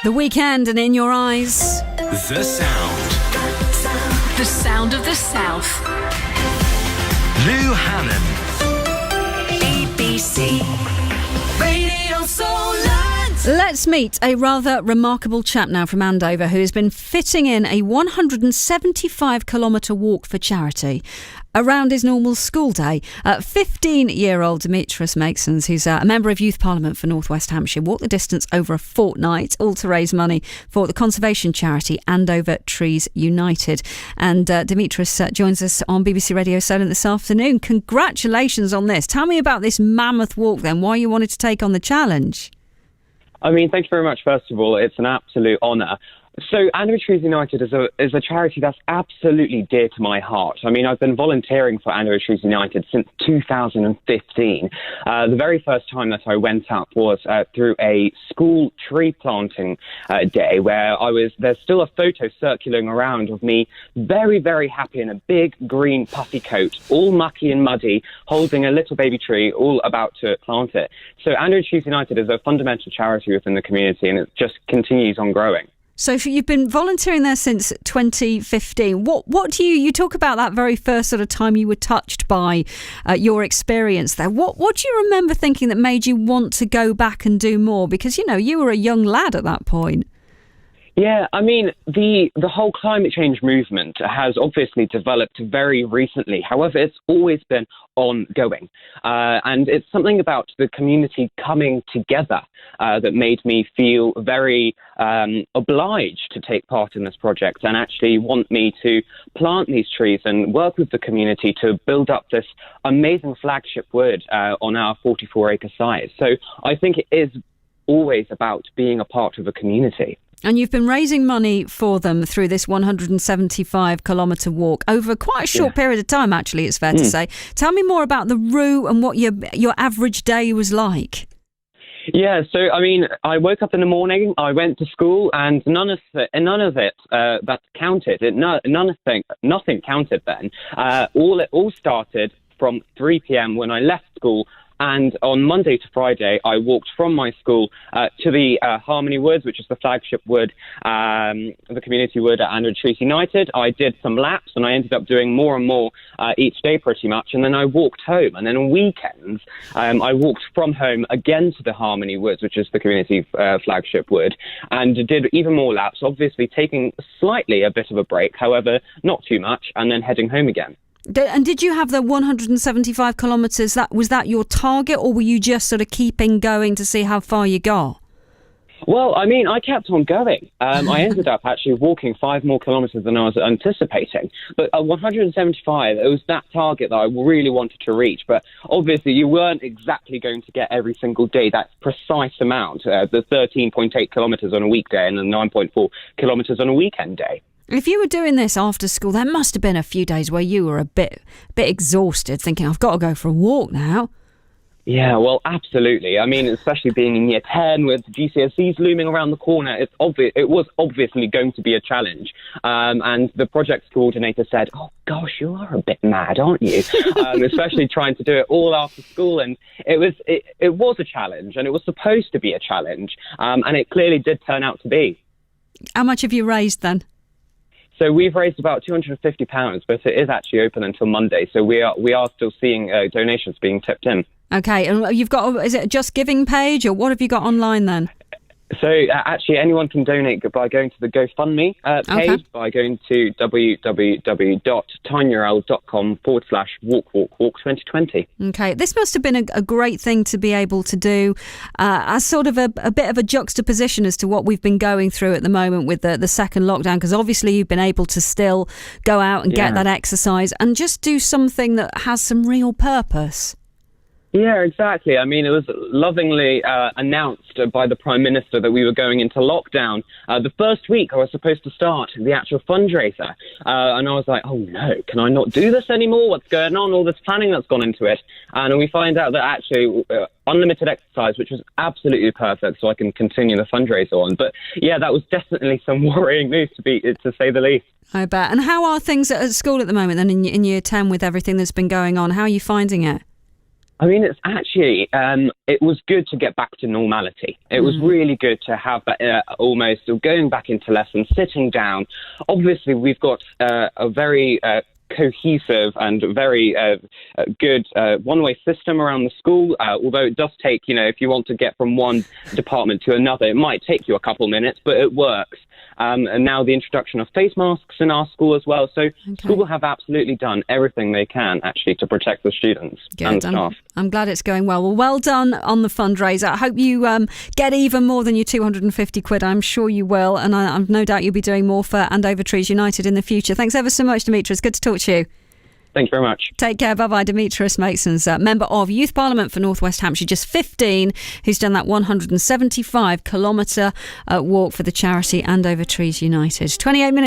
The Weekend and In Your Eyes. The Sound. The sound of the South. Lou Hannon. BBC Radio Solent. Let's meet a rather remarkable chap now from Andover who has been fitting in a 175-kilometre walk for charity around his normal school day. 15-year-old Dmitrijs Meiksans, who's a member of Youth Parliament for North West Hampshire, walked the distance over a fortnight, all to raise money for the conservation charity Andover Trees United. And Dmitrijs joins us on BBC Radio Solent this afternoon. Congratulations on this. Tell me about this mammoth walk then, why you wanted to take on the challenge. I mean, thank you very much, first of all. It's an absolute honour. So Andover Trees United is a charity that's absolutely dear to my heart. I mean, I've been volunteering for Andover Trees United since 2015. The very first time that I went up was through a school tree planting day where there's still a photo circulating around of me very, very happy in a big green puffy coat, all mucky and muddy, holding a little baby tree, all about to plant it. So Andover Trees United is a fundamental charity within the community, and it just continues on growing. So you've been volunteering there since 2015. What do you talk about that very first sort of time you were touched by your experience there? What do you remember thinking that made you want to go back and do more? Because, you know, you were a young lad at that point. Yeah, I mean, the whole climate change movement has obviously developed very recently. However, it's always been ongoing. And it's something about the community coming together that made me feel very obliged to take part in this project and actually want me to plant these trees and work with the community to build up this amazing flagship wood on our 44-acre site. So I think it is always about being a part of a community. And you've been raising money for them through this 175-kilometre walk over quite a short period of time, actually, it's fair to say. Tell me more about the route and what your average day was like. Yeah, so, I mean, I woke up in the morning, I went to school, and none of it that counted. Nothing counted then. It all started from 3 p.m. when I left school. And on Monday to Friday, I walked from my school to the Harmony Woods, which is the flagship wood, the community wood at Andover Trees United. I did some laps, and I ended up doing more and more each day pretty much. And then I walked home. And then on weekends, I walked from home again to the Harmony Woods, which is the community flagship wood, and did even more laps, obviously taking slightly a bit of a break, however, not too much, and then heading home again. And did you have the 175 kilometres? Was that your target, or were you just sort of keeping going to see how far you got? Well, I mean, I kept on going. I ended up actually walking 5 more kilometres than I was anticipating. But at 175, it was that target that I really wanted to reach. But obviously, you weren't exactly going to get every single day that precise amount, the 13.8 kilometres on a weekday and the 9.4 kilometres on a weekend day. If you were doing this after school, there must have been a few days where you were a bit exhausted, thinking, I've got to go for a walk now. Yeah, well, absolutely. I mean, especially being in year 10 with GCSEs looming around the corner, it was obviously going to be a challenge. And the project coordinator said, oh, gosh, you are a bit mad, aren't you? Especially trying to do it all after school. And it was a challenge, and it was supposed to be a challenge. And it clearly did turn out to be. How much have you raised then? So we've raised about £250, but it is actually open until Monday. So we are still seeing donations being tipped in. Okay, and you've got, is it a Just Giving page, or what have you got online then? So actually anyone can donate by going to the GoFundMe page, by going to www.tinyurl.com/walk 2020. Okay, this must have been a great thing to be able to do as sort of a bit of a juxtaposition as to what we've been going through at the moment with the second lockdown, because obviously you've been able to still go out and get that exercise and just do something that has some real purpose. Yeah, exactly. I mean, it was lovingly announced by the Prime Minister that we were going into lockdown. The first week I was supposed to start the actual fundraiser. And I was like, oh no, can I not do this anymore? What's going on? All this planning that's gone into it. And we find out that actually unlimited exercise, which was absolutely perfect, so I can continue the fundraiser on. But yeah, that was definitely some worrying news to say the least. I bet. And how are things at school at the moment then in year 10 with everything that's been going on? How are you finding it? I mean, it's actually, it was good to get back to normality. It was really good to have that almost going back into lessons, sitting down. Obviously, we've got a very cohesive and very good one-way system around the school, although it does take, if you want to get from one department to another, it might take you a couple minutes, but it works. And now the introduction of face masks in our school as well. So school have absolutely done everything they can, actually, to protect the students and staff. I'm glad it's going well. Well done on the fundraiser. I hope you get even more than your 250 quid. I'm sure you will. And I've no doubt you'll be doing more for Andover Trees United in the future. Thanks ever so much, Dmitrijs. Good to talk to you. Thank you very much. Take care. Bye-bye. Dmitrijs Meiksans, member of Youth Parliament for North West Hampshire, just 15, who's done that 175-kilometre walk for the charity Andover Trees United. 28 minutes.